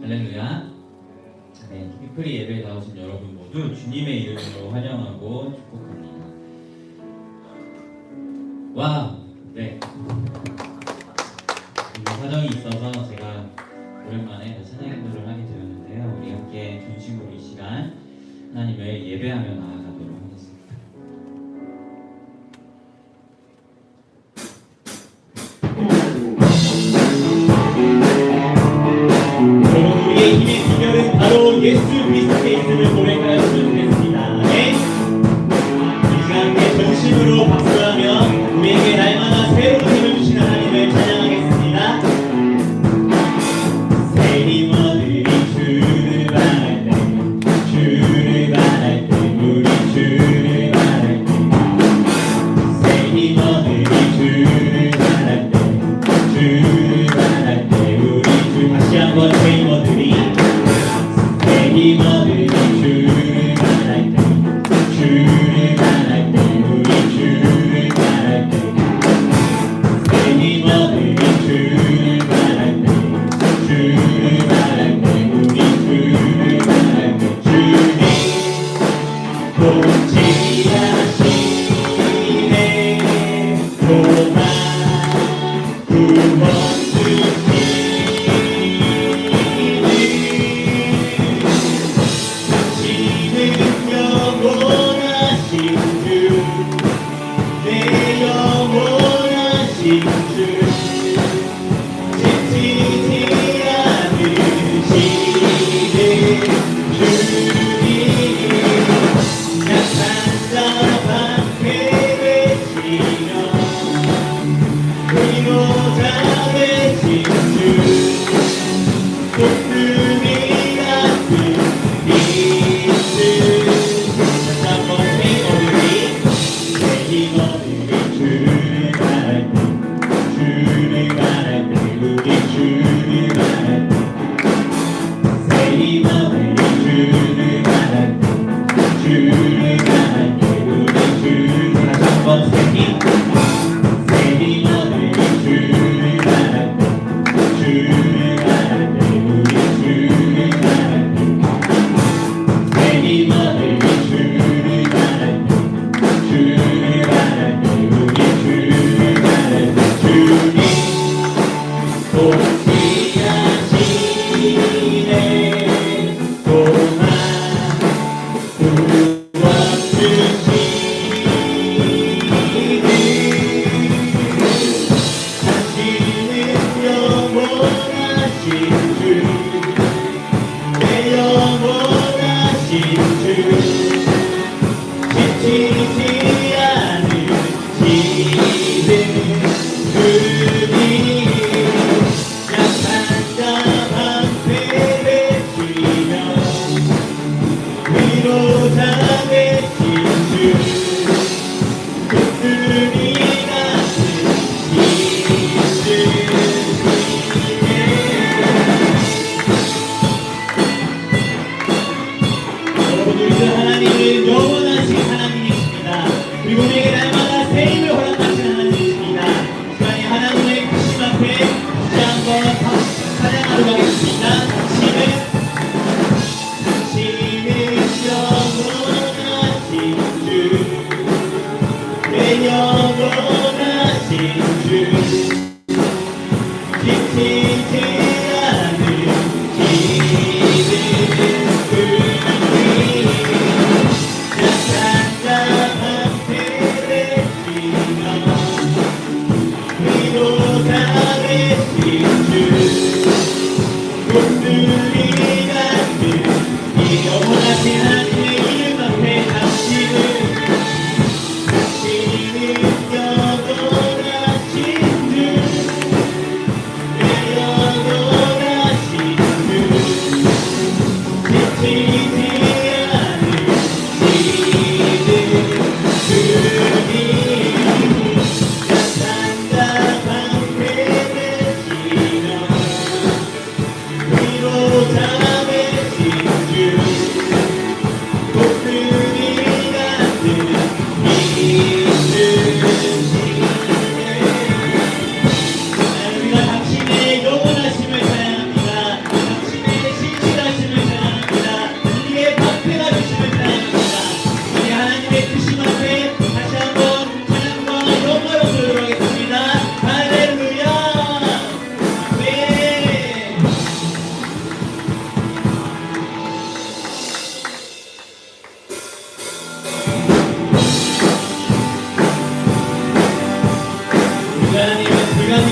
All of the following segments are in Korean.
할렐루야. 네, 피프리 예배에 나오신 여러분 모두 주님의 이름으로 환영하고 축복합니다. 와, 네. 사정이 있어서 제가 오랜만에 찬양 인도를 하게 되었는데요. 우리 함께 전심으로 이 시간 하나님을 예배하며 나아가도록 하겠습니다. 여러분, 우리의 힘의 비결은 바로 예수 그리스도의 있음을 고백하였으면 좋겠습니다. 네? 이 시간 함께 전심으로 박수하며 우리에게 날마다 새로운 힘을 주시는 하나님을 찬양하겠습니다. 새 힘 얻으리 주를 바랄 때, 주를 바랄 때, 우리 주를 바랄 때, 새 힘 얻으리 주를 바랄 때, 주를 바랄 때, 우리 주 다시 한번 새 힘 얻으리, 새 힘 얻으리 주를 바랄 때, 주를 바랄 때, 우리 주를 바랄 때, 새 힘 얻으리 주를 바랄 때, 주를 바랄 때, 우리 주를 바랄 때, 주님 통치하시네 고만 구원 당신은 영원하신 주, 내 영원하신 주, 지치지 않으시는 주님, 약한 자 방패 되시며 위로자 되신 주, 복음이 같은 주를 바랄 때, 주를 바랄 때, 우리 주를 바랄 때, 새 힘 얻으리 주를 바랄 때, 주를 바랄 때, 우리 주를 다시 한번 새 힘 얻으리 주를 바랄 때, 주를 바랄 때, 우리 주를 바랄 때, 새 힘 얻으리 주를 바랄 때, 주를 바랄 때, 우리 주를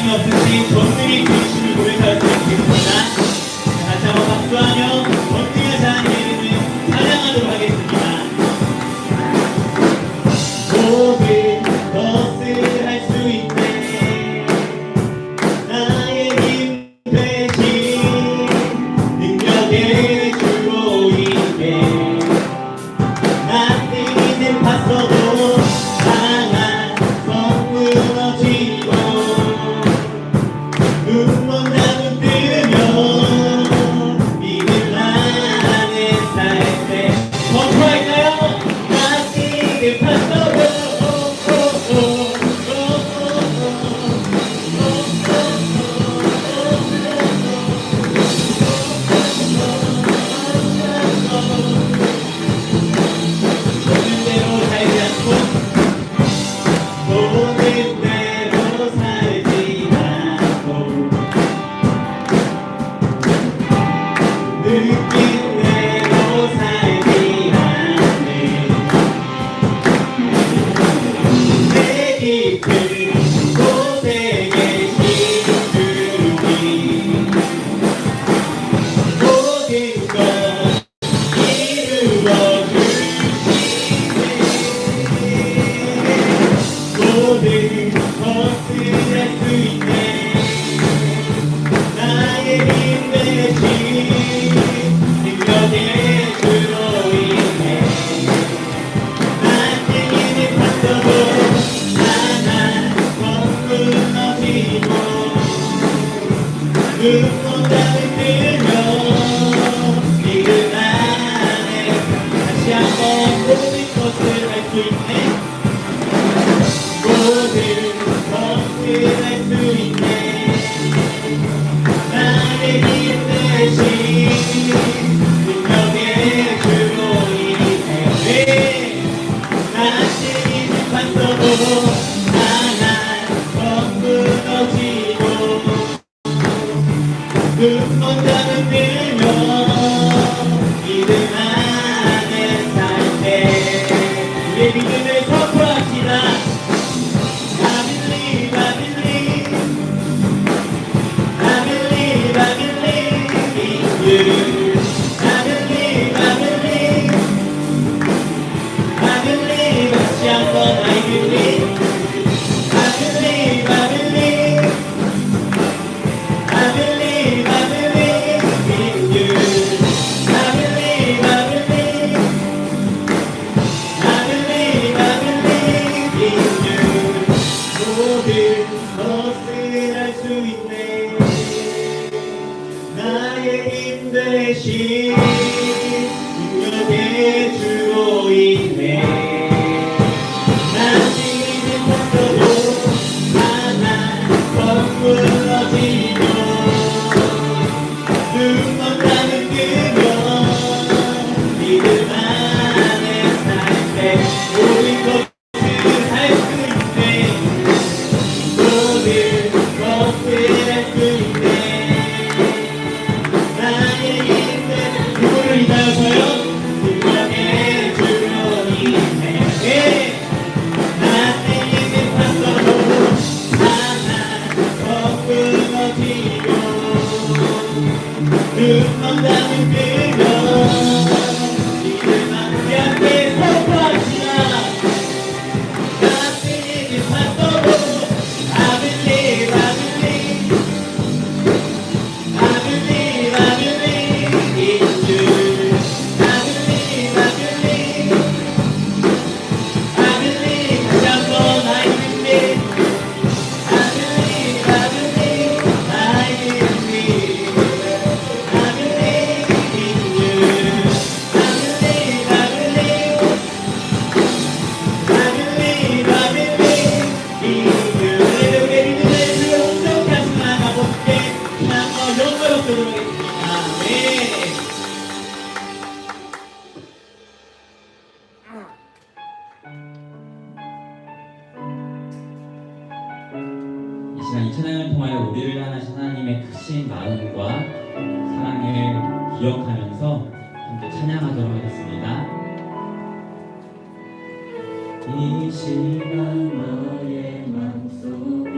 관심이 없으신 전능의 중심을 고백할 수 있겠습니다. 다시 한번 박수하며 전능의 하나님의 이름을 찬양하도록 하겠습니다. 모든 것을 할 수 있네. 나의 힘 대신 능력의 주로 있네. 난 이제 봤어도 강한 성 무너지고 눈먼 잠은 뜨면 믿음 안에 살 때 멈춰할까요? 난 이제 봤어도 보는 대로 살지 않고 보는 대로 살지 않고 느낀 대로 살지 않네. 내 깊은 곳에 계신 주님 모든 것 이루어 모든 것을 할 수 있네. 나의 힘 대신 능력의 주로 있네. 난 이미 봤어도 하나 무너지고 눈먼 잠을 들면 믿음 안에 다시 한번 모든 것을 할 수 있네. 모든 것을 할 수 있네. 나의 힘 대신 능력의 주로 있네. 나한테 이제 봤어도 하나 더 무너지고 눈먼 잠은 들면 믿음 안에 살 때 우리의 믿음을 선포합시다. I believe, I believe, I believe, I believe in you. I believe, I believe, I believe. 다시 한번 I believe, I believe, I believe, I believe, I believe in you. I believe, I believe, I believe, I believe in you. 모든 것을 할 수 있네. 나의 힘 대신 능력의 주로 있네. 난 이제 봤어도 하나 더 무너지고 눈먼 잠은 뜨면 믿음 안에 살 때 모든 것을 할 수 있네. 모든 것을 할 수 있네. 나의 힘은 누구를 인하여서요? 능력의 주로 있네. 나의 힘을 봤어도 하나 더 무너지고 눈먼 잠은 들면 믿음 안에 함께 선포합시다. 나의 힘을 봤어도 I believe, I believe, I believe, I believe in you. I believe, I believe, I believe. 다시 한번 I believe, I believe, I believe, I believe, I believe in you. I believe, I believe, I believe, I believe in you. 우리의 믿음의 주를 온전히 하시는 하나님 아버지께 신앙과 영광을 드리도록 하겠습니다. 아멘. 이 시간 이 찬양을 통하여 우리를 향하신 하나님의 크신 마음과 사랑을 기억하면서 함께 찬양하도록 하겠습니다. 이 시간 너의 맘속에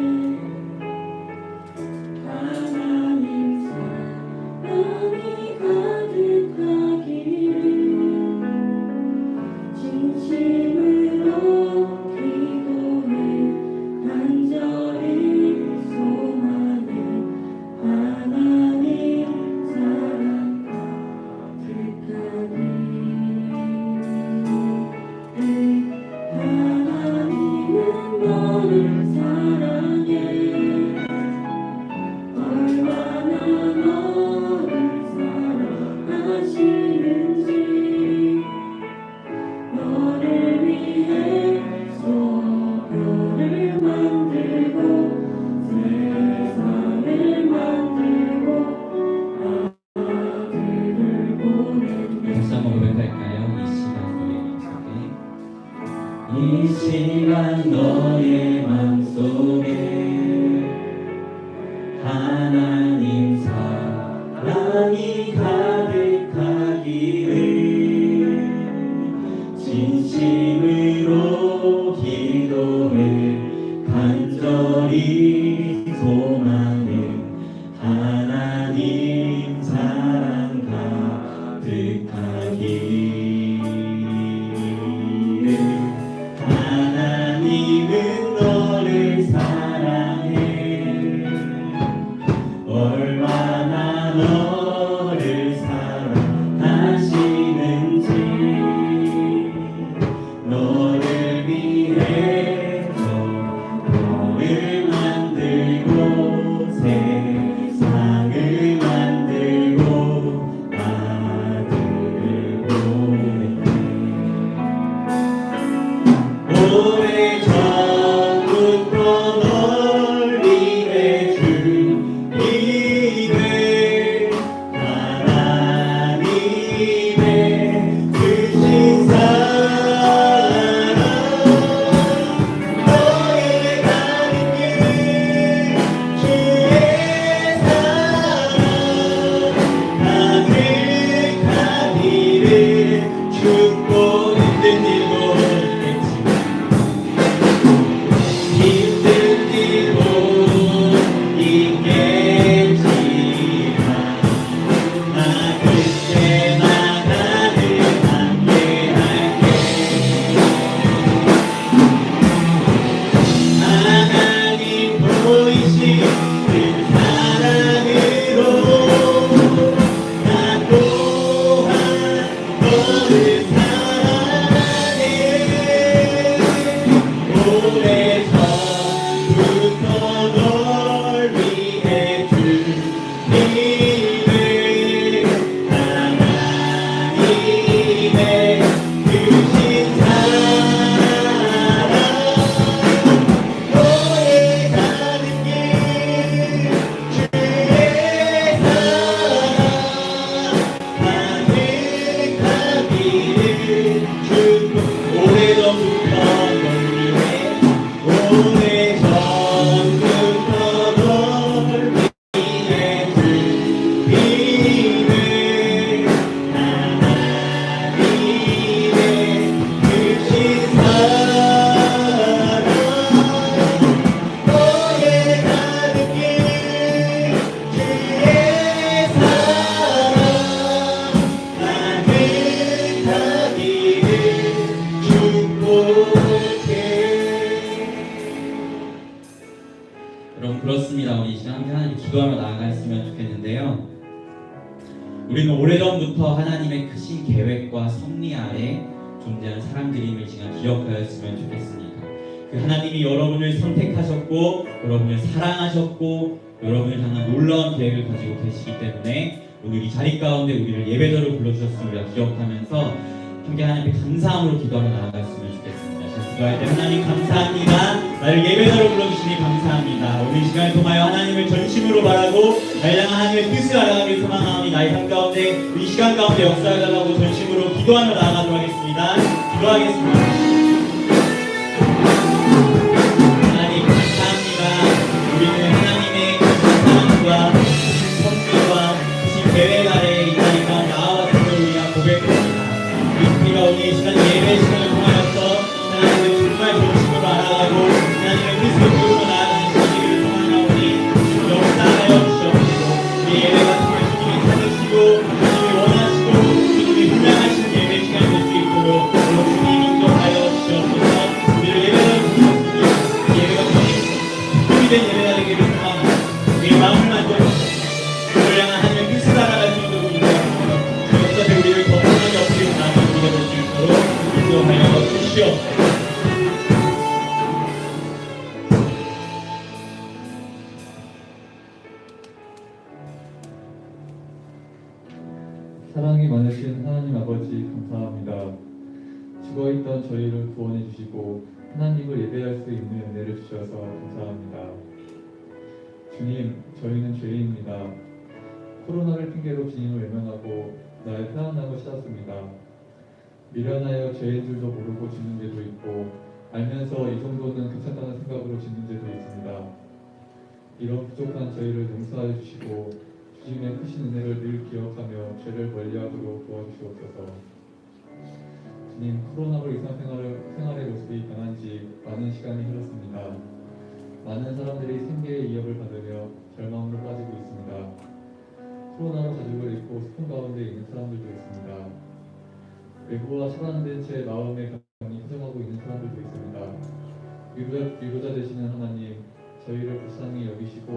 우리 소망은 하나님 사랑 가득하기를. 하나님은 너를 사랑해. 얼마나 너를 사랑하시는지. 너를 위해서 너를 만들고 세상을 만들고 아들을 보냈네. 오래전부터 널 위해 준비된 하나님의 크신 사랑. 너의 가는 길 주의 사랑 가득하기를 축복. 힘든 일도 있겠지만 힘든 일도 있겠지만 나 그때마다 늘 함께할게. 하나님 보이신 그 사랑으로 나 또한 너를 사랑해. 오래전부터 널 위해 준비된 하나님의 크신 사랑. 너의 가는 길 주의 사랑 가득하기를 축복. 오래전부터 널 위해 오래전부터 널 위해 준비된 하나님의 크신 사랑. 너의 가는 길 주의 사랑 가득하기를 축복해. 여러분, 그렇습니다. 우리 이 시간 함께 하나님 기도하며 나아갔으면 좋겠는데요. 우리는 오래전부터 하나님의 크신 계획과 섭리 아래 존재하는 사람들임을 이 시간 기억하였으면 좋겠습니다. 그 하나님이 여러분을 선택하셨고 여러분을 사랑하셨고 여러분을 향한 놀라운 계획을 가지고 계시기 때문에 오늘 이 자리 가운데 우리를 예배자로 불러주셨음을 기억하면서 함께 하나님께 감사함으로 기도하며 나아갔으면 좋겠습니다. 제가 기도할 때 하나님 감사합니다. 나를 예배자로 불러주시니 감사합니다. 오늘 이 시간을 통하여 하나님을 전심으로 바라고 나를 향한 하나님의 뜻을 알아가길 소망하오니 나의 삶 가운데 이 시간 가운데 역사해달라고 전심으로 기도하며 나아가도록 하겠습니다. 기도하겠습니다. 하나님 감사합니다. 우리는 하나님의 사랑과 섭리와 크신 계획 아래 이 자리 가운데 나와서 우리가 고백합니다. 우리가 오늘 이 시간 예배 시간을 통하여서 하나님을 정말 전심으로 알아가고 하나님의 뜻을 배우며 나아가는 시간이기를 소망하오니 역사하여 주시옵시고 우리 예배가 정말 주님이 찾으시고 주님이 원하시고 주님이 분명하신 예배 시간이 될 수 있도록 주님 인도하여 주시옵소서. 우리를 예배자로 부르셨으니 예배가 주님 힘이 된 예배가 되기를 소망합니다. 우리의 마음을 만져주시고 우리를 향한 하나님의 뜻을 알아갈 수 있도록 인도하시고 역사에 우리를 더 편하게 엎드리고 나아가는 우리가 될 수 있도록 인도하여 주시옵소서. 사랑이 많으신 하나님 아버지 감사합니다. 죽어있던 저희를 구원해 주시고 하나님을 예배할 수 있는 은혜를 주셔서 감사합니다. 주님, 저희는 죄인입니다. 코로나를 핑계로 주님을 외면하고 나의 편안한 걸 찾았습니다. 미련하여 죄인 줄도 모르고 짓는 죄도 있고 알면서 이 정도는 괜찮다는 생각으로 짓는 죄도 있습니다. 이런 부족한 저희를 용서하여 주시고 주님의 크신 은혜를 늘 기억하며 죄를 멀리하도록 도와주시옵소서. 주님, 코로나로 일상생활의 모습이 변한 지 많은 시간이 흘렀습니다. 많은 사람들이 생계의 위협을 받으며 절망으로 빠지고 있습니다. 코로나로 가족을 잃고 슬픔 가운데 있는 사람들도 있습니다. 외부와 차단된 채 마음의 병이 퍼져가고 있는 사람들도 있습니다. 위로자 되시는 하나님, 저희를 불쌍히 여기시고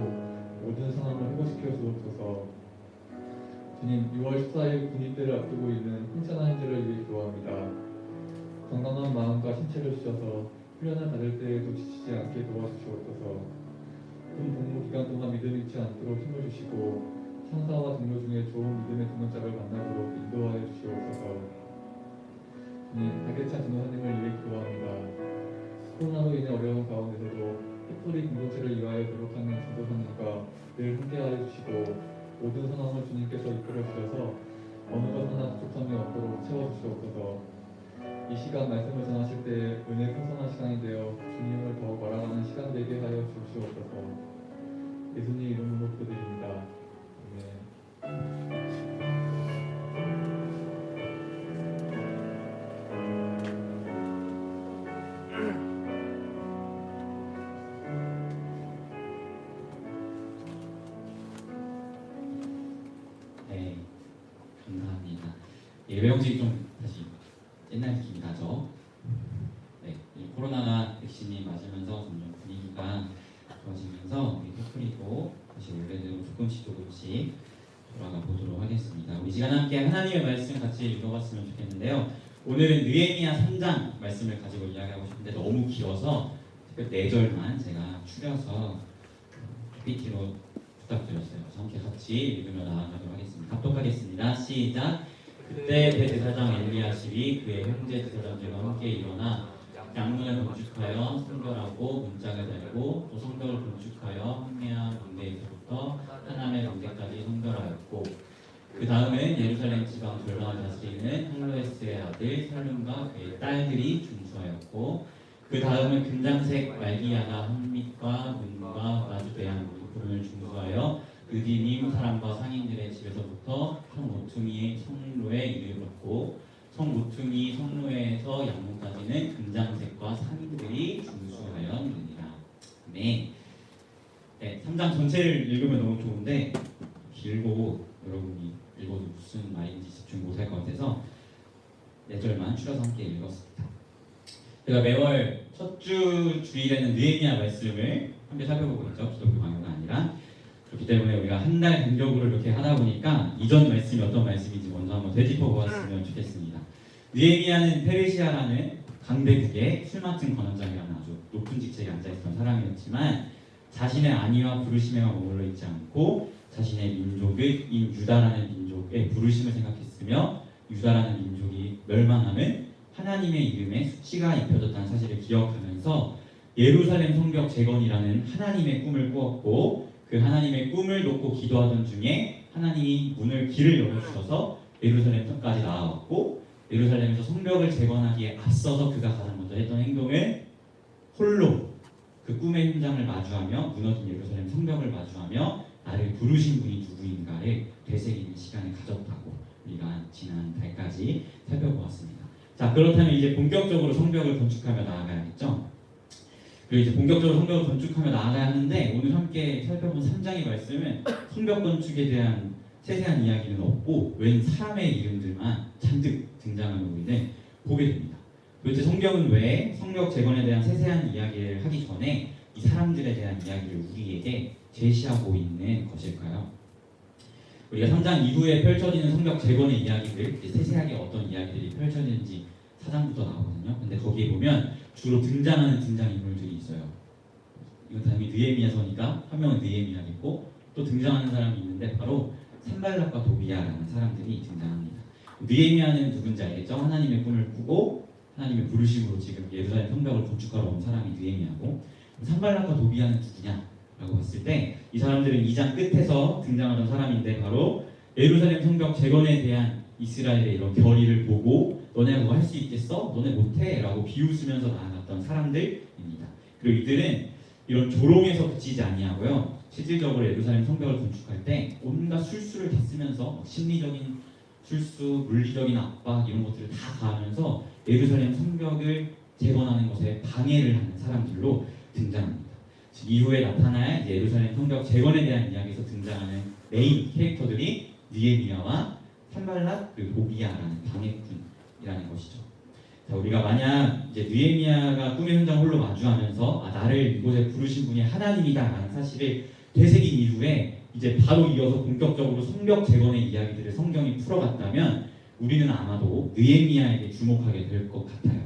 모든 상황을 회복시켜 주옵소서. 주님, 6월 14일 군입대를 앞두고 있는 힘찬한 형제를 위해 기도합니다. 건강한 마음과 신체를 주셔서 훈련을 받을 때에도 지치지 않게 도와주시옵소서. 군 복무 기간 동안 믿음 잃지 않도록 힘을 주시고 상사와 동료 중에 좋은 믿음의 동역자를 만나도록 인도하여 주시옵소서. 주님, 달개찬 전도사님을 위해 기도합니다. 코로나로 인해 어려운 가운데서도 히프리 공동체를 위하여 노력하는 전도사님과 늘 함께하여 주시고 모든 상황을 주님께서 이끌어 주셔서 어느 것 하나 부족함이 없도록 채워주시옵소서. 이 시간 말씀을 전하실 때 은혜 풍성한 시간이 되어 주님을 더욱 알아가는 시간 되게 하여 주시옵소서. 예수님 이름으로 기도드립니다. 아멘. 네, 감사합니다. 예배용식 좀 다시 옛날 느낌이 나죠? 네, 이 코로나가 백신이 맞으면서 점점 분위기가 좋아지면서 우리 토플이고 다시 원래대로 조금씩 돌아가 보도록 하겠습니다. 우리 시간 함께 하나님의 말씀 같이 읽어봤으면 좋겠는데요. 오늘은 느헤미야 3장 말씀을 가지고 이야기하고 싶은데 너무 길어서 4절만 제가 추려서 PPT로 부탁드렸어요. 함께 같이 읽으며 나아가도록 하겠습니다. 합독하겠습니다. 시작. 그때 대제사장 엘리야십이 그의 형제 제사장들과 함께 일어나 양문을 건축하여 성결하고 문짝을 달고 또 성벽을 건축하여 황매한 문대에서부터 하나님의 문대까지 성결하였고 그 다음은 예루살렘 지방 절반을 다스리는 할로에스의 아들 살룸과 그의 딸들이 준수하였고 그 다음은 금장색 말기야나 한밑과 문과 나주대한 부름을 준수하여 느디님 사람과 상인들의 집에서부터 성모퉁이 성로에 이르렀고 성모퉁이 성로에서 양문까지는 금장색과 상인들이 준수하였느니라. 네. 3장 전체를 읽으면 너무 좋은데 길고 여러분이 읽어도 무슨 말인지 집중 못할 것 같아서 4절만 추려서 함께 읽었습니다. 제가 매월 첫 주 주일에는 느헤미야 말씀을 함께 살펴보고 있죠. 기독교 강요가 아니라. 그렇기 때문에 우리가 한 달 간격으로 이렇게 하다 보니까 이전 말씀이 어떤 말씀인지 먼저 한번 되짚어 보았으면 좋겠습니다. 느헤미야는 페르시아라는 강대국의 술 맡은 권한장이라는 아주 높은 직책에 앉아있던 사람이었지만 자신의 안위와 부르심에만 머물러 있지 않고 자신의 민족인 유다라는 민족의 부르심을 생각했으며 유다라는 민족이 멸망하면 하나님의 이름에 수치가 입혀졌다는 사실을 기억하면서 예루살렘 성벽 재건이라는 하나님의 꿈을 꾸었고 그 하나님의 꿈을 놓고 기도하던 중에 하나님이 길을 열어주셔서 예루살렘까지 나아왔고 예루살렘에서 성벽을 재건하기에 앞서서 그가 가장 먼저 했던 행동은 홀로 그 꿈의 현장을 마주하며 무너진 예루살렘 성벽을 마주하며 나를 부르신 분이 누구인가를 되새기는 시간을 가졌다고 우리가 지난 달까지 살펴보았습니다. 자, 그렇다면 이제 본격적으로 성벽을 건축하며 나아가야겠죠? 그리고 이제 본격적으로 성벽을 건축하며 나아가야 하는데 오늘 함께 살펴본 3장의 말씀은 성벽 건축에 대한 세세한 이야기는 없고 웬 사람의 이름들만 잔뜩 등장하는 우리는 보게 됩니다. 도대체 성경은 왜 성벽 재건에 대한 세세한 이야기를 하기 전에 이 사람들에 대한 이야기를 우리에게 제시하고 있는 것일까요? 우리가 3장 이후에 펼쳐지는 성벽 재건의 이야기들, 세세하게 어떤 이야기들이 펼쳐지는지 4장부터 나오거든요. 근데 거기에 보면 주로 등장하는 등장인물들이 있어요. 이건 당연히 느헤미야서니까 한 명은 느헤미야겠고 또 등장하는 사람이 있는데 바로 산발락과 도비야라는 사람들이 등장합니다. 느헤미야는 누군지 알겠죠? 하나님의 꿈을 꾸고 하나님의 부르심으로 지금 예루살렘 성벽을 건축하러 온 사람이 느헤미야고 산발락과 도비야는 누구냐라고 봤을 때 이 사람들은 2장 끝에서 등장하던 사람인데 바로 예루살렘 성벽 재건에 대한 이스라엘의 이런 결의를 보고 너네가 그거 할 수 있겠어? 너네 못해? 라고 비웃으면서 나아갔던 사람들입니다. 그리고 이들은 이런 조롱에서 그치지 아니하고요. 실질적으로 예루살렘 성벽을 건축할 때 온갖 술수를 다 쓰면서 심리적인 술수, 물리적인 압박 이런 것들을 다 가하면서 예루살렘 성벽을 재건하는 것에 방해를 하는 사람들로 등장합니다. 즉 이후에 나타날 이제 예루살렘 성벽 재건에 대한 이야기에서 등장하는 메인 캐릭터들이 느헤미야와 산발랏 그리고 도비야라는 방해꾼이라는 것이죠. 자, 우리가 만약 이제 느헤미야가 꿈의 현장 홀로 마주하면서 나를 이곳에 부르신 분이 하나님이다라는 사실을 되새긴 이후에 이제 바로 이어서 본격적으로 성벽 재건의 이야기들을 성경이 풀어갔다면 우리는 아마도 느헤미야에게 주목하게 될 것 같아요.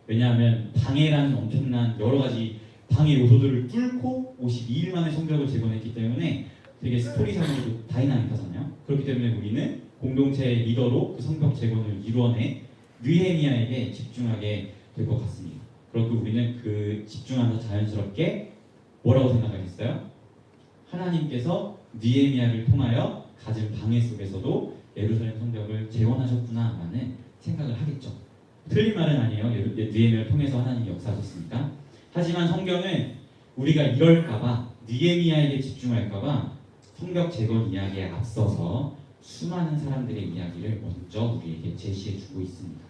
왜냐하면 방해라는 엄청난 여러 가지 방해 요소들을 뚫고 52일 만에 성벽을 재건했기 때문에 되게 스토리상으로도 다이나믹하잖아요. 그렇기 때문에 우리는 공동체의 리더로 그 성벽 재건을 이루어낸 느헤미야에게 집중하게 될 것 같습니다. 그렇고 우리는 그 집중하면서 자연스럽게 뭐라고 생각하겠어요? 하나님께서 느헤미야를 통하여 가진 방해 속에서도 예루살렘 성벽을 재건하셨구나라는 생각을 하겠죠. 틀린 말은 아니에요. 느헤미야를 통해서 하나님이 역사하셨으니까. 하지만 성경은 우리가 이럴까봐 느헤미야에게 집중할까봐 성벽 재건 이야기에 앞서서 수많은 사람들의 이야기를 먼저 우리에게 제시해주고 있습니다.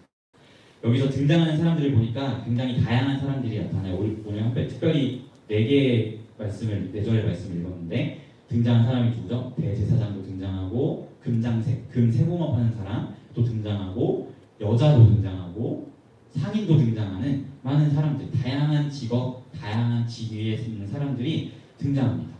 여기서 등장하는 사람들을 보니까 굉장히 다양한 사람들이 나타나요. 오늘 특별히 4절의 말씀을 읽었는데 등장한 사람이 누구죠? 대제사장도 등장하고 금장색, 금 세공업하는 사람도 등장하고 여자도 등장하고 상인도 등장하는 많은 사람들, 다양한 직업, 다양한 직위에 있는 사람들이 등장합니다.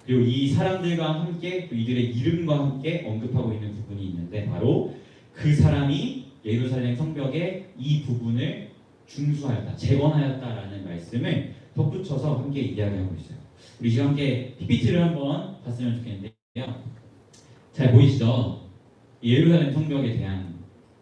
그리고 이 사람들과 함께 또 이들의 이름과 함께 언급하고 있는 부분이 있는데 바로 그 사람이 예루살렘 성벽의 이 부분을 중수하였다, 재건하였다라는 말씀을 덧붙여서 함께 이야기하고 있어요. 우리 지금 함께 PPT를 한번 봤으면 좋겠는데요. 잘 보이시죠? 예루살렘 성벽에 대한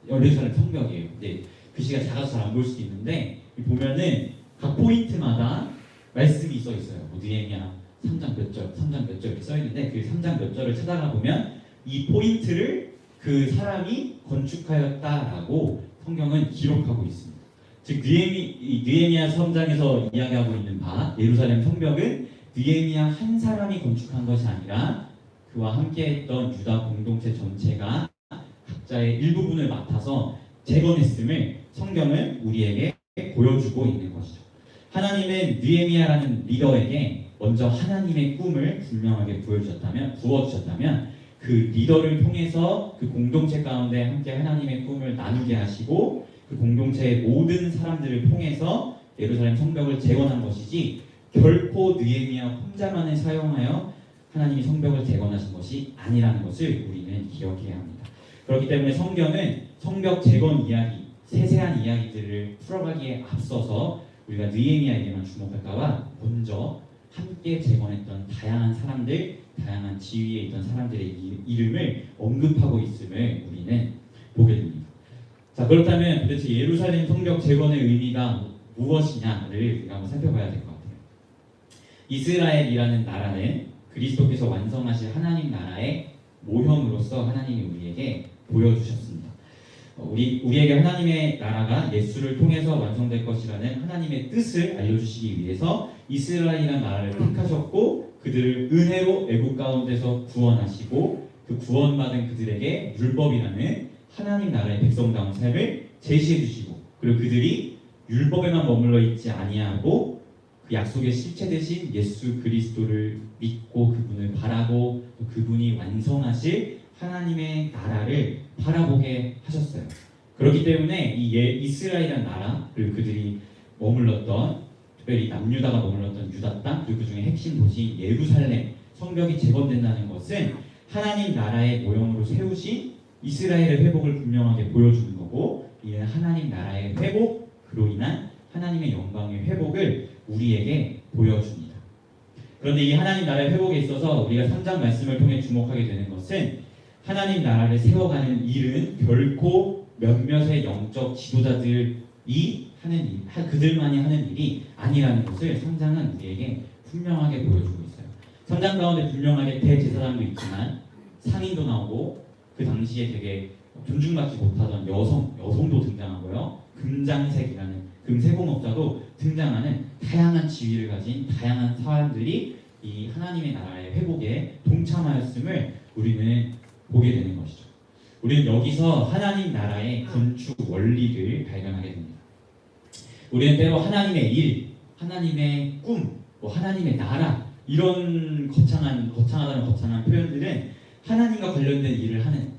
예루살렘 성벽이에요. 근데 글씨가 작아서 잘 안 보일 수도 있는데 보면은 각 포인트마다 말씀이 써 있어요. 뭐 느헤미야 3장 몇 절, 3장 몇 절 이렇게 써 있는데 그 3장 몇 절을 찾아가 보면 이 포인트를 그 사람이 건축하였다라고 성경은 기록하고 있습니다. 즉 느헤미야 3장에서 이야기하고 있는 바 예루살렘 성벽은 느헤미야 한 사람이 건축한 것이 아니라 그와 함께했던 유다 공동체 전체가 각자의 일부분을 맡아서 재건했음을 성경은 우리에게 보여주고 있는 것이죠. 하나님은 느헤미야라는 리더에게 먼저 하나님의 꿈을 분명하게 부어주셨다면 그 리더를 통해서 그 공동체 가운데 함께 하나님의 꿈을 나누게 하시고 그 공동체의 모든 사람들을 통해서 예루살렘 성벽을 재건한 것이지 결코 느헤미야 혼자만을 사용하여 하나님이 성벽을 재건하신 것이 아니라는 것을 우리는 기억해야 합니다. 그렇기 때문에 성경은 성벽 재건 이야기, 세세한 이야기들을 풀어가기에 앞서서 우리가 느헤미야에게만 주목할까봐 먼저 함께 재건했던 다양한 사람들, 다양한 지위에 있던 사람들의 이름을 언급하고 있음을 우리는 보게 됩니다. 자, 그렇다면 도대체 예루살렘 성벽 재건의 의미가 무엇이냐를 우리가 한번 살펴봐야 될 것 같아요. 이스라엘이라는 나라는 그리스도께서 완성하실 하나님 나라의 모형으로서 하나님이 우리에게 보여주셨습니다. 우리에게 하나님의 나라가 예수를 통해서 완성될 것이라는 하나님의 뜻을 알려주시기 위해서 이스라엘이라는 나라를 택하셨고 그들을 은혜로 애국 가운데서 구원하시고 그 구원받은 그들에게 율법이라는 하나님 나라의 백성다운 삶을 제시해 주시고 그리고 그들이 율법에만 머물러 있지 아니하고 그 약속의 실체 되신 예수 그리스도를 믿고 그분을 바라고 또 그분이 완성하실 하나님의 나라를 바라보게 하셨어요. 그렇기 때문에 이 이스라엘이라는 나라 그리고 그들이 머물렀던 특별히 남유다가 머물렀던 유다 땅 그리고 그 중에 핵심 도시 예루살렘 성벽이 재건된다는 것은 하나님 나라의 모형으로 세우신 이스라엘의 회복을 분명하게 보여주는 거고 이는 하나님 나라의 회복 그로 인한 하나님의 영광의 회복을 우리에게 보여줍니다. 그런데 이 하나님 나라의 회복에 있어서 우리가 3장 말씀을 통해 주목하게 되는 것은 하나님 나라를 세워가는 일은 결코 몇몇의 영적 지도자들이 하는 일, 그들만이 하는 일이 아니라는 것을 3장은 우리에게 분명하게 보여주고 있어요. 3장 가운데 분명하게 대제사장도 있지만 상인도 나오고 그 당시에 되게 존중받지 못하던 여성도 등장하고요. 금장색이라는 금세공업자도 등장하는 다양한 지위를 가진 다양한 사람들이 이 하나님의 나라의 회복에 동참하였음을 우리는 보게 되는 것이죠. 우리는 여기서 하나님 나라의 건축 원리를 발견하게 됩니다. 우리는 때로 하나님의 일, 하나님의 꿈, 뭐 하나님의 나라 이런 거창한 표현들은 하나님과 관련된 일을 하는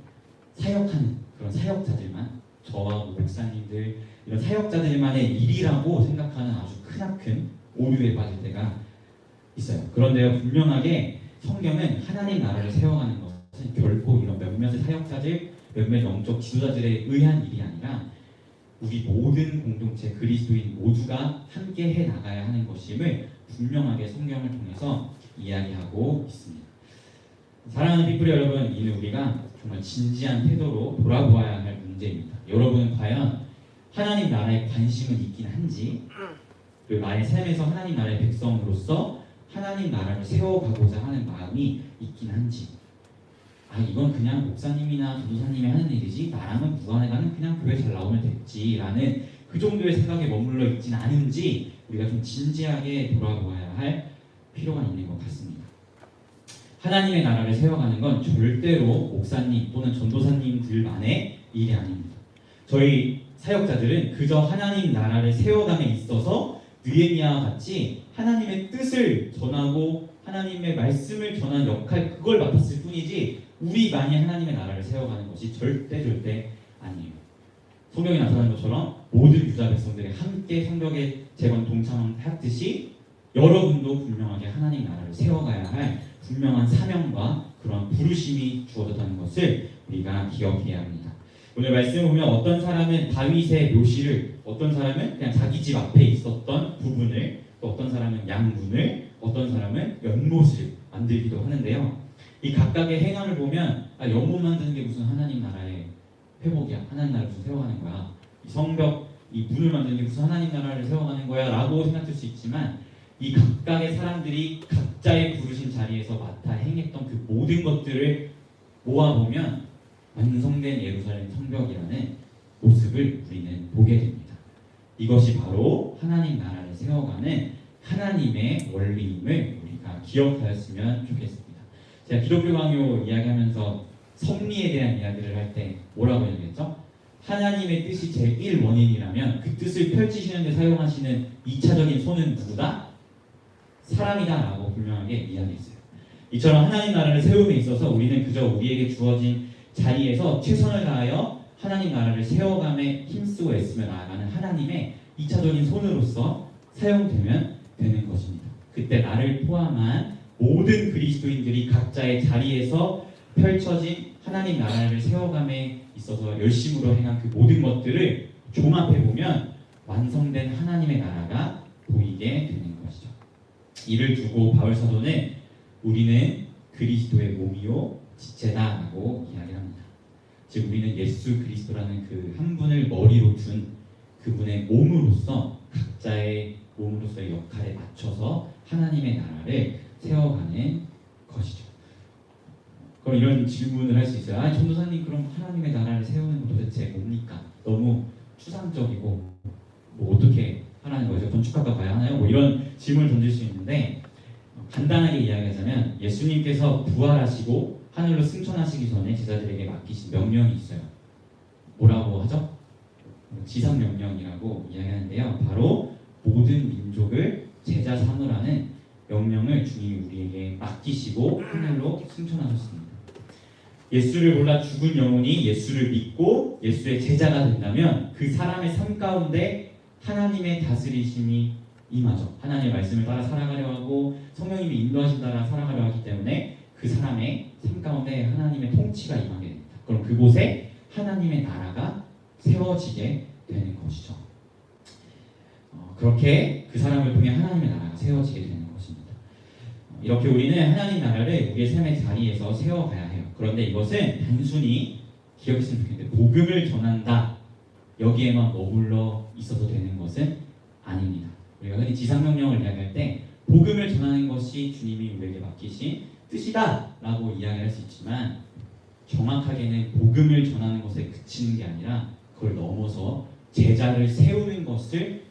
사역하는 그런 사역자들만 저와 목사님들 이런 사역자들만의 일이라고 생각하는 아주 크나큰 오류에 빠질 때가 있어요. 그런데요 분명하게 성경은 하나님 나라를 세워가는 것은 결코 이런 몇몇의 사역자들 몇몇 영적 지도자들에 의한 일이 아니라 우리 모든 공동체 그리스도인 모두가 함께 해 나가야 하는 것임을 분명하게 성경을 통해서 이야기하고 있습니다. 사랑하는 삐뿌리 여러분, 이는 우리가 정말 진지한 태도로 돌아보아야 할 문제입니다. 여러분은 과연 하나님 나라에 관심은 있긴 한지, 그리고 나의 삶에서 하나님 나라의 백성으로서 하나님 나라를 세워가고자 하는 마음이 있긴 한지, 이건 그냥 목사님이나 전도사님이 하는 일이지 나랑은 무관하다는 그냥 교회 잘 나오면 됐지라는 그 정도의 생각에 머물러 있진 않은지 우리가 좀 진지하게 돌아보아야 할 필요가 있는 것 같습니다. 하나님의 나라를 세워가는 건 절대로 목사님 또는 전도사님들만의 일이 아닙니다. 저희 사역자들은 그저 하나님 나라를 세워감에 있어서 느헤미야와 같이 하나님의 뜻을 전하고 하나님의 말씀을 전하는 역할 그걸 맡았을 뿐이지 우리만이 하나님의 나라를 세워가는 것이 절대 아니에요. 성경에 나타난 것처럼 모든 유다 백성들이 함께 성벽의 재건 동참하듯이 여러분도 분명하게 하나님 나라를 세워가야 할 분명한 사명과 그런 부르심이 주어졌다는 것을 우리가 기억해야 합니다. 오늘 말씀을 보면 어떤 사람은 다윗의 묘시를, 어떤 사람은 그냥 자기 집 앞에 있었던 부분을, 또 어떤 사람은 양문을, 어떤 사람은 연못을 만들기도 하는데요. 이 각각의 행함을 보면 연못 만드는 게 무슨 하나님 나라의 회복이야, 하나님 나라를 무슨 세워가는 거야, 이 성벽, 이 문을 만드는 게 무슨 하나님 나라를 세워가는 거야 라고 생각할 수 있지만 이 각각의 사람들이 각자의 부르신 자리에서 맡아 행했던 그 모든 것들을 모아보면 완성된 예루살렘 성벽이라는 모습을 우리는 보게 됩니다. 이것이 바로 하나님 나라를 세워가는 하나님의 원리임을 우리가 기억하였으면 좋겠습니다. 제가 기독교 강요 이야기하면서 섭리에 대한 이야기를 할 때 뭐라고 얘기했죠? 하나님의 뜻이 제일 원인이라면 그 뜻을 펼치시는 데 사용하시는 2차적인 손은 누구다? 사람이다 라고 분명하게 이야기했어요. 이처럼 하나님 나라를 세움에 있어서 우리는 그저 우리에게 주어진 자리에서 최선을 다하여 하나님 나라를 세워감에 힘쓰고 애쓰며 나아가는 하나님의 2차적인 손으로서 사용되면 되는 것입니다. 그때 나를 포함한 모든 그리스도인들이 각자의 자리에서 펼쳐진 하나님 나라를 세워감에 있어서 열심으로 행한 그 모든 것들을 종합해보면 완성된 하나님의 나라가 보이게 되는 것이죠. 이를 두고 바울 사도는 우리는 그리스도의 몸이요 지체다라고 이야기를 합니다. 즉 우리는 예수 그리스도라는 그 한 분을 머리로 둔 그분의 몸으로서 각자의 몸으로서의 역할에 맞춰서 하나님의 나라를 세워가는 것이죠. 그럼 이런 질문을 할 수 있어요. 전도사님 그럼 하나님의 나라를 세우는 건 도대체 뭡니까? 너무 추상적이고 뭐 어떻게 하라는 거죠? 건축학과 가야 하나요? 뭐 이런 질문을 던질 수 있는데 간단하게 이야기하자면 예수님께서 부활하시고 하늘로 승천하시기 전에 제자들에게 맡기신 명령이 있어요. 뭐라고 하죠? 지상명령이라고 이야기하는데요. 바로 모든 민족을 제자 삼으라는 명령을 주님이 우리에게 맡기시고 하늘로 승천하셨습니다. 예수를 몰라 죽은 영혼이 예수를 믿고 예수의 제자가 된다면 그 사람의 삶 가운데 하나님의 다스리심이 임하죠. 하나님의 말씀을 따라 살아가려 하고 성령님이 인도하신 따라 살아가려 하기 때문에 그 사람의 삶 가운데 하나님의 통치가 임하게 됩니다. 그럼 그곳에 하나님의 나라가 세워지게 되는 것이죠. 그렇게 그 사람을 통해 하나님의 나라가 세워지게 되는 것입니다. 이렇게 우리는 하나님 나라를 우리의 삶의 자리에서 세워가야 해요. 그런데 이것은 단순히 기억했으면 좋겠는데 복음을 전한다 여기에만 머물러 있어도 되는 것은 아닙니다. 우리가 흔히 지상명령을 이야기할 때 복음을 전하는 것이 주님이 우리에게 맡기신 뜻이다 라고 이야기할 수 있지만 정확하게는 복음을 전하는 것에 그치는 게 아니라 그걸 넘어서 제자를 세우는 것을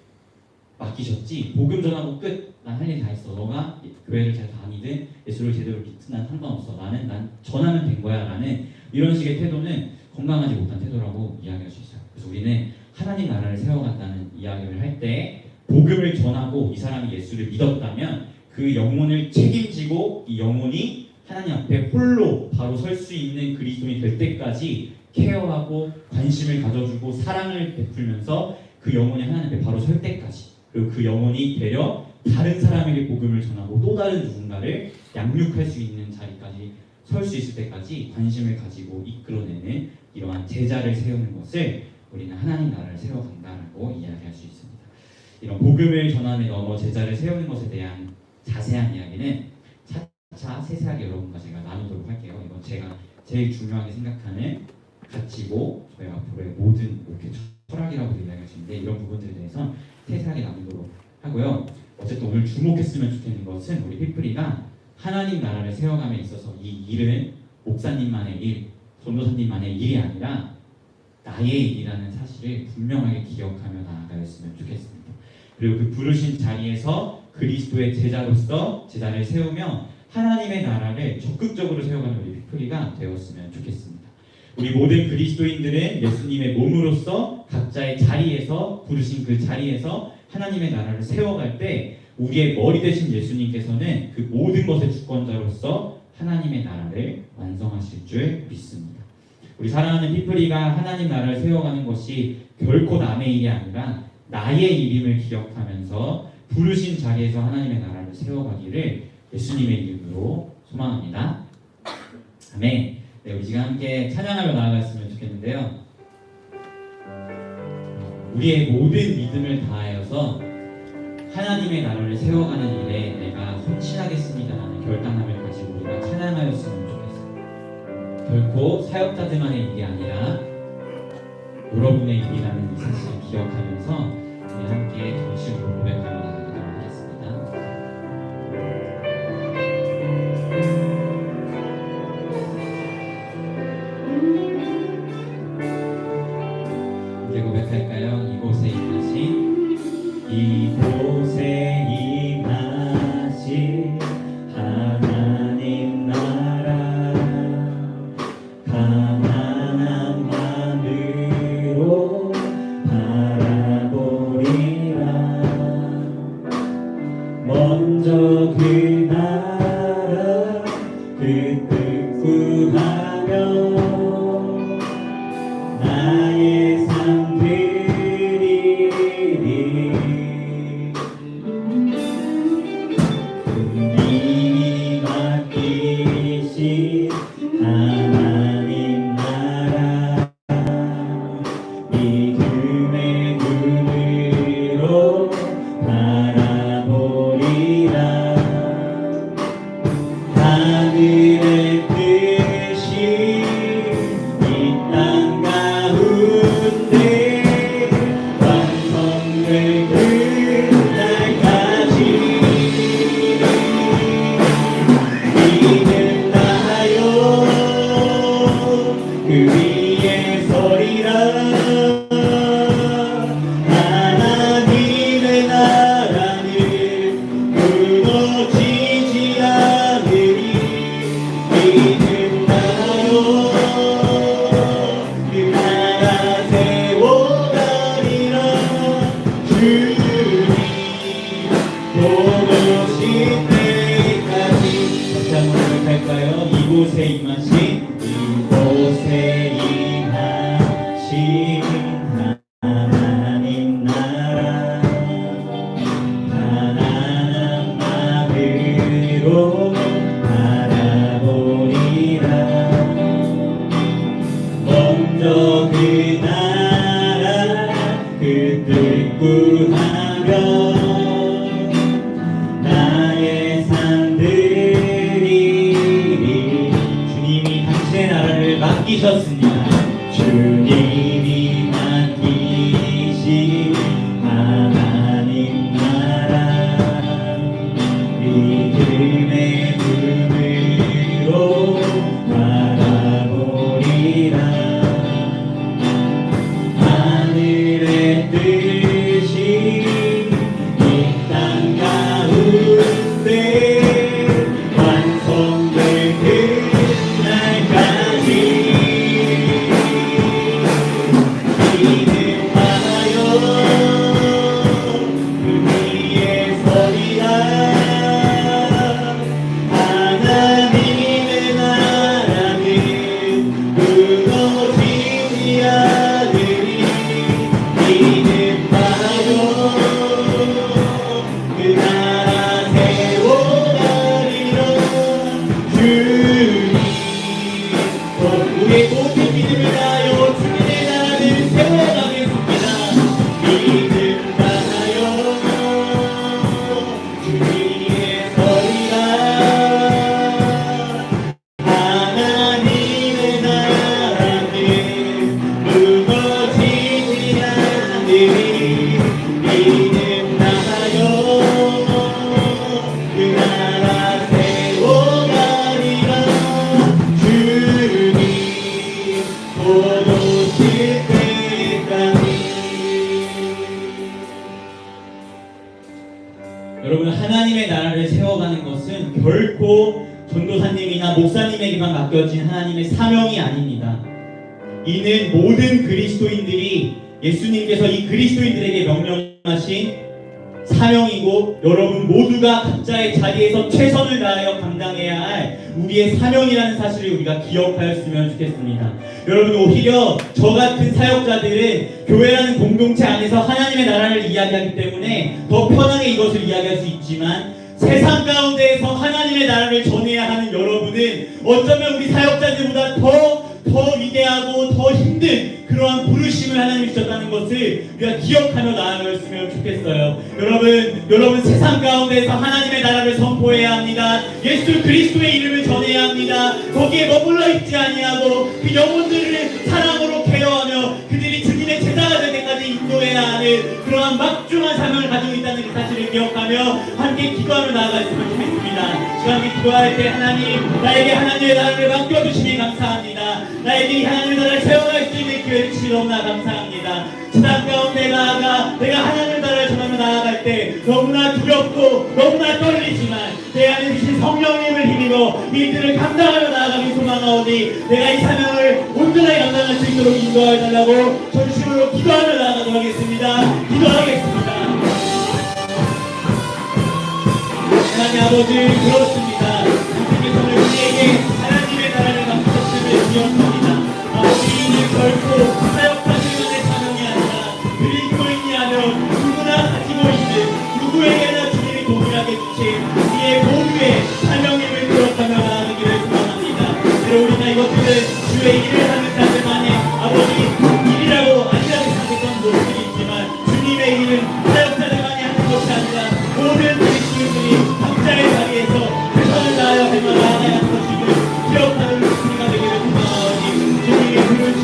맡기셨지 복음 전하고 끝! 난 할 일 다 했어. 너가 교회를 잘 다니든 예수를 제대로 믿든 난 상관없어. 난 전하면 된 거야 라는 이런 식의 태도는 건강하지 못한 태도라고 이야기할 수 있어요. 그래서 우리는 하나님 나라를 세워간다는 이야기를 할 때 복음을 전하고 이 사람이 예수를 믿었다면 그 영혼을 책임지고 이 영혼이 하나님 앞에 홀로 바로 설 수 있는 그리스도인이 될 때까지 케어하고 관심을 가져주고 사랑을 베풀면서 그 영혼이 하나님 앞에 바로 설 때까지, 그리고 그 영혼이 되려 다른 사람에게 복음을 전하고 또 다른 누군가를 양육할 수 있는 자리까지 설 수 있을 때까지 관심을 가지고 이끌어내는 이러한 제자를 세우는 것을 우리는 하나님 나라를 세워간다라고 이야기할 수 있습니다. 이런 복음을 전함에 넘어 제자를 세우는 것에 대한 자세한 이야기는 차차 세세하게 여러분과 제가 나누도록 할게요. 이건 제가 제일 중요하게 생각하는 가치고 저희 앞으로의 모든 목회 철학이라고도 이야기할 수 있는데, 이런 부분들에 대해서 세세하게 나누도록 하고요. 어쨌든 오늘 주목했으면 좋겠는 것은 우리 피플이가 하나님 나라를 세워감에 있어서 이 일은 목사님만의 일, 전도사님만의 일이 아니라 나의 일이라는 사실을 분명하게 기억하며 나아가였으면 좋겠습니다. 그리고 그 부르신 자리에서 그리스도의 제자로서 제자를 세우며 하나님의 나라를 적극적으로 세워가는 우리 피플이가 되었으면 좋겠습니다. 우리 모든 그리스도인들은 예수님의 몸으로서 각자의 자리에서, 부르신 그 자리에서 하나님의 나라를 세워갈 때 우리의 머리 되신 예수님께서는 그 모든 것의 주권자로서 하나님의 나라를 완성하실 줄 믿습니다. 우리 사랑하는 피플이가 하나님 나라를 세워가는 것이 결코 남의 일이 아니라 나의 일임을 기억하면서 부르신 자리에서 하나님의 나라를 세워가기를 예수님의 이름으로 소망합니다. 아멘. 네, 우리 지금 함께 찬양하며 나아갔으면 좋겠는데요. 우리의 모든 믿음을 다하여서 하나님의 나라를 세워가는 일에 내가 헌신하겠습니다라는 결단함을 가지고 우리가 찬양하였으면 좋겠어요. 결코 사역자들만의 일이 아니라 여러분의 일이라는 이 사실을 기억하면서 우리 함께 정식으로 고백하며 나가도록 하겠습니다. 이제 고백할까요? 이곳에 임하신, 이곳에 임하신 하나님 나라, 가난한 마음으로 바라보리라. 먼저 그 나라 그 뜻 구하며 나의 삶 드리리. 이미 맡기신 하나님 나라, 믿음의 눈으로 바라보리라. 하늘의 뜻이 이 땅 가운데 완성될 그날까지 믿음나요. 그 위에 서리라. 하나님의 나라는 무너지지 않으리. 믿음나요. 그 나라 세워가리라. 주님 보고신 때까지. 다시 한번 고백할까요? 이곳에 임하신, 이곳에 임하신 하나님 나라, 가난한 마음으로 바라보리라. 먼저 그 나라 그 뜻 구하며 나의 삶 드리리. 주님이 당신의 나라를 맡기셨습니다. 주님이 맡기신 하나님 나라, 믿음의 눈으로 바라보리라. 하늘의 뜻이 이 땅 가운데 완성될 그날까지 믿음하여 그 위에 서리라. 결코 전도사님이나 목사님에게만 맡겨진 하나님의 사명이 아닙니다. 이는 모든 그리스도인들이 예수님께서 이 그리스도인들에게 명령하신 사명이고 여러분 모두가 각자의 자리에서 최선을 다하여 감당해야 할 우리의 사명이라는 사실을 우리가 기억하였으면 좋겠습니다. 여러분 오히려 저 같은 사역자들은 교회라는 공동체 안에서 하나님의 나라를 이야기하기 때문에 더 편하게 이것을 이야기할 수 있지만 세상 가운데에서 하나님의 나라를 전해야 하는 여러분은 어쩌면 우리 사역자들보다 더 위대하고 더 힘든 그러한 부르심을 하나님이 주셨다는 것을 우리가 기억하며 나아갔으면 좋겠어요. 여러분 세상 가운데에서 하나님의 나라를 선포해야 합니다. 예수 그리스도의 이름을 전해야 합니다. 거기에 머물러 있지 아니하고 그 영혼들을 사랑으로 케어하며 그들이 주님의 제자가 될 때까지 인도해야 하는 그러한 막중한 사명을 가지고 있다는 그 사실을 기억하며 함께 기도하며 나아갔으면 좋겠습니다. 지금 함께 기도할 때 하나님 나에게 하나님의 나라를 맡겨주시니 감사합니다. 나에게 이 하나님의 나라를 세워갈 수 있는 기회를 주시니 너무나 감사합니다. 세상 가운데 나아가 내가 하나님의 나라를 전하며 나아갈 때 너무나 두렵고 너무나 떨리지만 내 안에 주신 성령님을 힘입어 이들을 감당하며 나아가기 소망하오니 내가 이 사명을 온전하게 감당할 수 있도록 인도하여 달라고 전심으로 기도하며 나아가도록 하겠습니다. 기도하겠습니다. 하나님 아버지 그렇습니다. 주님께서는 우리에게 하나님의 나라를 맡기셨음을 기억합니다. 아버지는 결코 사역자들만의 사명이 아니라 그리스도인이 하면 누구나 가지고 있는 누구에게나 주님이 동일하게 주신 우리의 모두의 사명임을 기억하며 나아가기를 소망합니다. 그리고 우리가 이것들을 주의 일을 하는 자들만의 아버지 일이라고 아니라고 생각했던 모습이 있지만 주님의 일은 사역자들만이 하는 것이 아니라 모든 그리스도인들이 각자의 자리에서 최선을 다하여 나아가야 하는 것임을 기억하는 우리가 되기를 소망하오니 주님이 부르신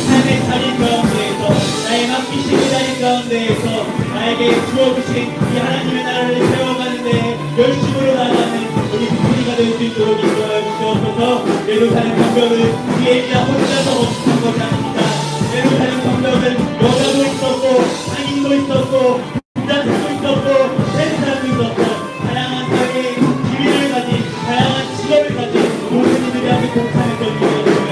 삶의 자리 가운데에서 나의 맡기신 그 자리 가운데에서 나에게 주어주신 이 하나님의 나라를 세워가는데 열심으로 나아가는 우리 우리가 될 수 있도록 인도하여 주시옵소서. 예루살렘 성벽은 우리에게 혼자서 건축한 것이 아닙니다. 예루살렘 성벽은 여자도 있었고 상인도 있었고 부자들도 있었고 센 사람도 있었고 다양한 사회의 기회를 가진 다양한 직업을 가진 모든 이들이 함께 동참했던 이들을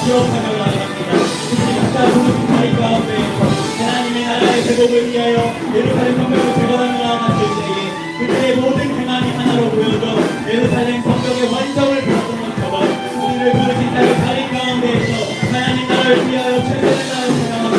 기억하며 나아갑니다. 우리 각자 부르신 자리 가운데에서 하나님의 나라의 회복을 위하여 예루살렘 성벽을 재건하며 나아갔을 때에 그들의 모든 행함이 하나로 보여져 예루살렘 성벽의 완성을 보았던 것처럼 우리를 부르신 자리 가운데에서 하나님 나라를 위하여 최선을 다하여 생각하고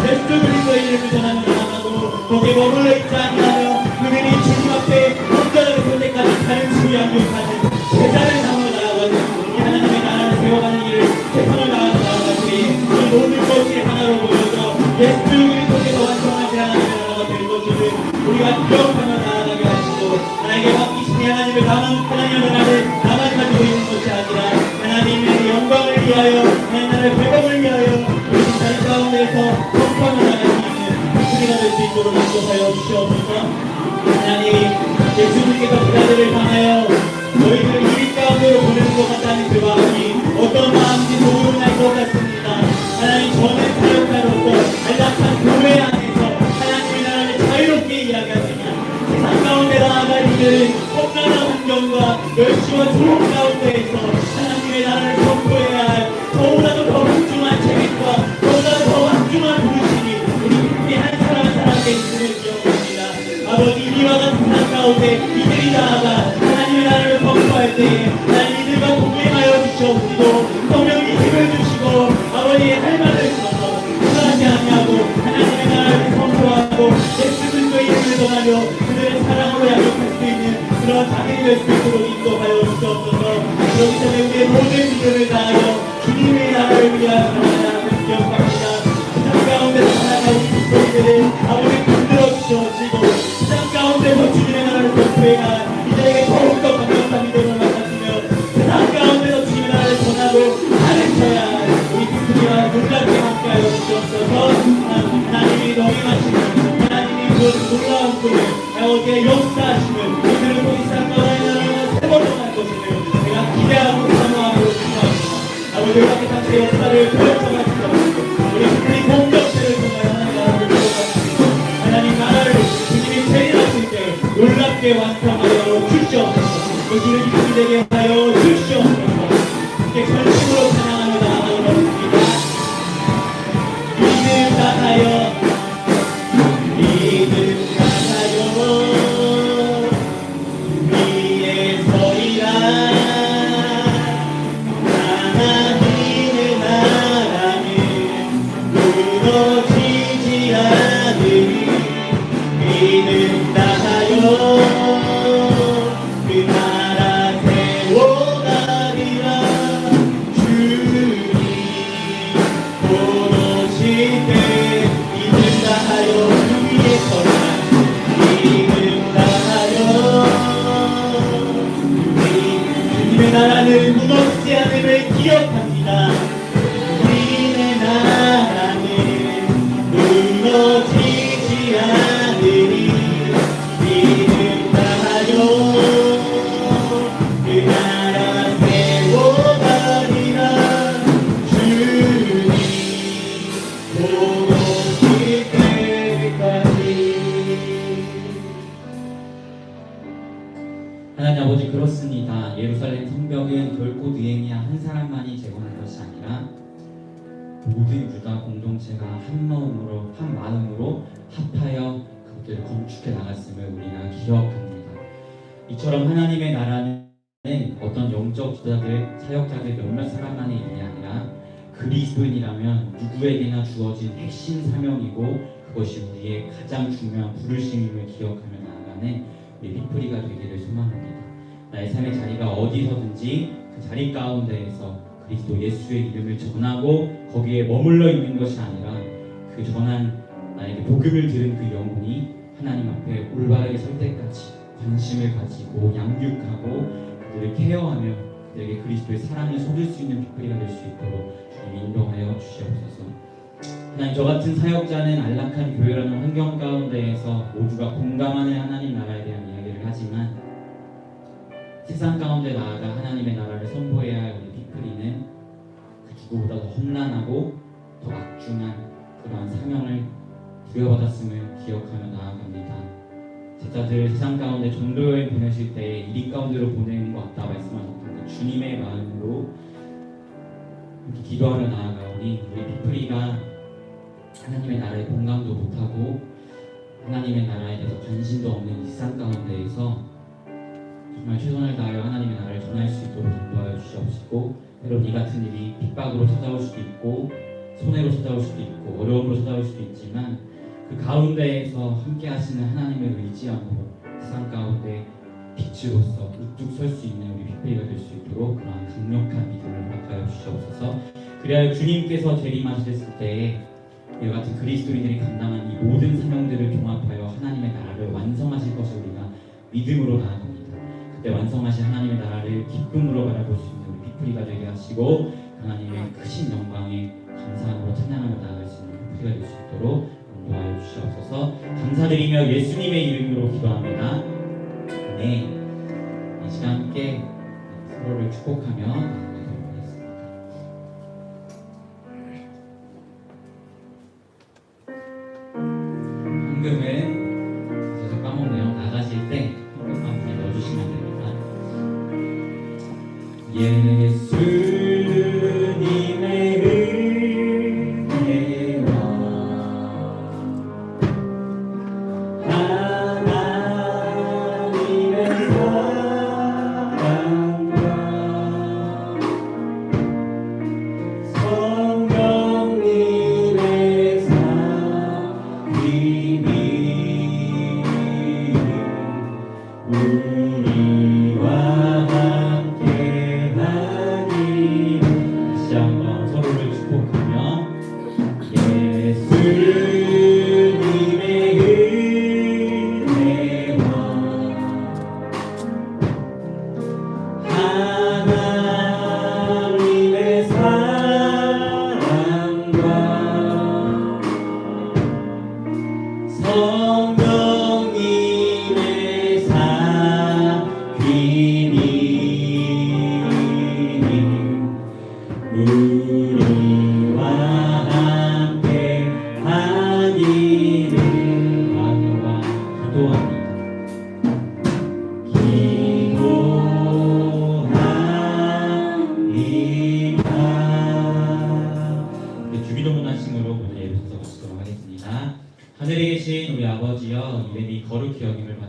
예수 그리스도의 이름을 전하며 나아가고 거기에 머물러 있지 아니하며 그들이 주님 앞에 온전하게 설 때까지 다른 수양 교육하는 제자를 삼아 나아가는 이 하나님의 나라를 세워가는 일을 최선을 다하며 나아가시니 이 모든 것이 하나로 보여져 예수 그리스도께서 완성하신 하나님의 나라가 될 것을 우리가 기억하며 나아가게 하시고 나에게 맡기신 하나님의 하나님의 나라를 나만 가지고 있는 것이 아니라 하나님의 영광을 위하여 하나님의 나라의 회복을 위하여 우리 자리 가운데서 선포하며 나갈 수 있는 우리가 될 수 있도록 인도하여 주시옵소서. 하나님 예수님께서 그자들을 향하여 너희들을 우리 가운데로 보내는 것 같다는 그 마음이 어떤 마음인지 도움이 날 것 같습니다. 하나님 저는 사역자로서 안락한 교회 안에서 하나님의 나라를 자유롭게 이야기하시며 세상 가운데 나아갈 이들은 험난한 환경과 멸시와 조롱 가운데에서 하나님의 나라를 선포해야 할 더욱라도 더 확중한 책임과 더욱라도 더 확중한 부르심이 우리 한 사람 한 사람에게 있음을 기억합니다. 아버지 이와 같은 세상 가운데 이들이 나아가 하나님의 나라를 선포할 때에 하나님 이들과 동행하여 주시옵시고 성령이 힘을 주시고 아버지의 할 말을 들어서 후회하지 아니하고 하나님의 나라를 선포하고 예수 그리스도의 이름을 전하며 그들의 사랑으로 약속할 수 있는 그런 자들이 될 수 있도록 인도하여 주시옵소서. 그렇기 때문에 우리의 모든 믿음을 다하여 주님의 나라를 위하여 살아가는 기억합니다. 세상 가운데서 살아가는 그리스도인들을 아버지 붙들어 주시옵시고 세상 가운데서 주님의 나라를 선포해야 이들에게 더욱더 강력한 믿음을 맡아주며 세상 가운데서 주님의 나라를 전하고 가르쳐야 우리 그들과 놀랍게 함께하여 주시옵소서. 하나님이 너희하시는 하나님이 그 놀라운 꿈을 아버지의 역사하심을 그들을 보이 상관하여 나라가 세번을 것임을 내가 기대하고 사모하고 기도합니다. 아버지 우리 같이 역사를 보여줘가지고 우리 그들이 공격체를 통하여 하나님 나라를 보여가지고 하나님 나라를 주님이 세일하실 때 놀랍게 완성하여 주시옵소서. 주를 기쁨이 되게 하여 주시옵소서. 이렇게 전심으로 찬양하며 나아가겠습니다. 믿음 다하여 믿음 다하여 위에 서리라. 하나님의 나라는 무너지지 않으니 믿음 다하여 그 나라 세워가리라. 주님 오실 때 믿음 다하여 그 위에 서리라. 믿음 다하여 주님의 나라는 무너지지 않음을 기억합니다. 우리의 나라는 무너지지 않으니 믿음 다하여 그 나라 세워가리라. 주님 오실 때까지. 하나님 아버지, 그렇습니다. 예루살렘 성벽은 결코 느헤미야 한 사람만이 재건한 것이 아니라 모든 유다 공동체가 한 마음으로 합하여 그것들을 건축해 나갔음을 우리가 기억합니다. 이처럼 하나님의 나라는 어떤 영적 지도자들, 사역자들 몇몇 사람만의 일이 아니라 그리스도인이라면 누구에게나 주어진 핵심 사명이고 그것이 우리의 가장 중요한 부르심임을 기억하며 나아가는 우리 피프리가 되기를 소망합니다. 나의 삶의 자리가 어디서든지 그 자리 가운데에서 그리스도 예수의 이름을 전하고 거기에 머물러 있는 것이 아니라 그 전한 나에게 복음을 들은 그 영혼이 하나님 앞에 올바르게 설 때까지 관심을 가지고 양육하고 그들을 케어하며 그들에게 그리스도의 사랑을 쏟을 수 있는 피프리가 될 수 있도록 주님 인도하여 주시옵소서. 하나님, 저 같은 사역자는 안락한 교회라는 환경 가운데에서 모두가 공감하는 하나님 나라에 대한 이야기를 하지만 세상 가운데 나아가 하나님의 나라를 선포해야 할 우리 피프리는 그 누구보다 더 험난하고 더 막중한 그러한 사명을 부여받았음을 기억하며 나아갑니다. 제자들 세상 가운데 전도 여행 보내실 때 이리 가운데로 보내는 것 같다 말씀하셨던 그 주님의 마음으로 이렇게 기도하며 나아가오니 우리 피프리가 하나님의 나라에 공감도 못하고 하나님의 나라에 대해서 관심도 없는 이 세상 가운데에서 정말 최선을 다하여 하나님의 나라를 전할 수 있도록 인도하여 주시옵시고, 때론 이 같은 일이 핍박으로 찾아올 수도 있고 손해로 찾아올 수도 있고 어려움으로 찾아올 수도 있지만 그 가운데에서 함께 하시는 하나님을 의지함으로 세상 가운데 빛으로서 우뚝 설 수 있는 우리 피프리가 될 수 있도록 그러한 강력한 믿음을 허락하여 주시옵소서. 그래야 주님께서 재림하셨을 때에 이와 같은 그리스도인들이 감당한 이 모든 사명들을 종합하여 하나님의 나라를 완성하실 것을 우리가 믿음으로 나아갑니다. 그때 완성하신 하나님의 나라를 기쁨으로 바라볼 수 있는 우리 피프리가 되게 하시고 하나님의 크신 영광에 감사함으로 찬양하며 나아갈 수 있는 피프리가 될 수 있도록 인도하여 주시옵소서. 감사드리며 예수님의 이름으로 기도합니다. 네, 이 시간 함께 서로를 축복하며 나아가도록 하겠습니다. 헌금은 계속 까먹네요. 나가실 때 헌금 함께 넣어주시면 됩니다. 예수님의 은혜와 하나님의 사랑과 성령님의 사귐이 우리와 함께하니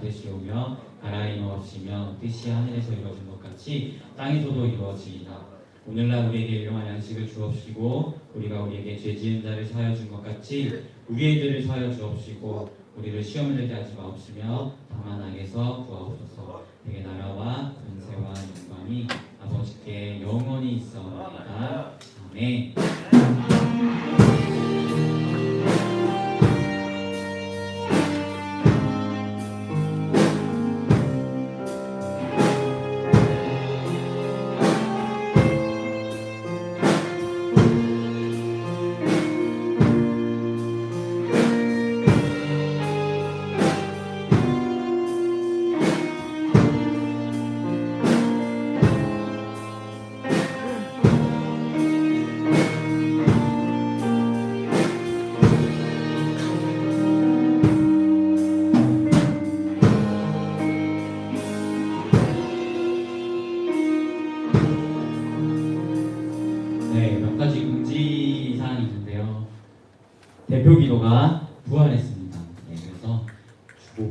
되시오며 나라의 임하옵시며 뜻이 하늘에서 이루어진 것 같이 땅에서도 이루어지이다. 오늘날 우리에게 일용할 양식을 주옵시고 우리가 우리에게 죄 지은 자를 사하여 준 것 같이 우리의 죄를 사하여 주옵시고 우리를 시험에 들게 하지 마옵시며 다만 악에서 구하옵소서. 내게 나라와 권세와 영광이 아버지께 영원히 있사옵나이다. 아멘. 네, 몇 가지 금지 사항이 있는데요. 대표 기도가 부활했습니다.